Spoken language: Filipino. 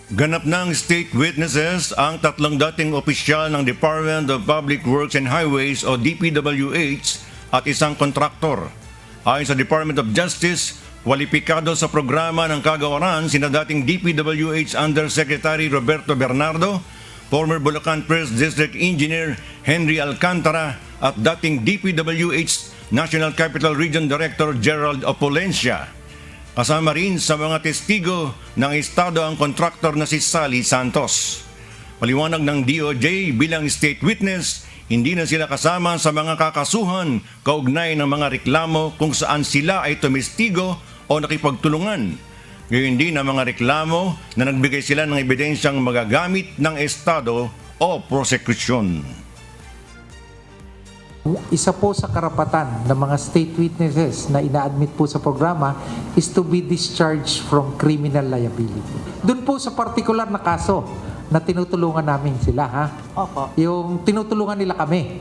Ganap ng state witnesses ang tatlong dating opisyal ng Department of Public Works and Highways o DPWH at isang kontraktor. Ayon sa Department of Justice, kwalipikado sa programa ng kagawaran sina dating DPWH Undersecretary Roberto Bernardo, former Bulacan First District Engineer Henry Alcantara at dating DPWH National Capital Region Director Gerald Opolencia. Kasama rin sa mga testigo ng estado ang kontraktor na si Sally Santos. Paliwanag ng DOJ bilang state witness, hindi na sila kasama sa mga kakasuhan kaugnay ng mga reklamo kung saan sila ay tumestigo o nakipagtulungan. Gayon din ang mga reklamo na nagbigay sila ng ebidensyang magagamit ng estado o prosekusyon. Isa po sa karapatan ng mga state witnesses na ina-admit po sa programa is to be discharged from criminal liability. Doon po sa particular na kaso na tinutulungan namin sila, ha? Opo. Yung tinutulungan nila kami.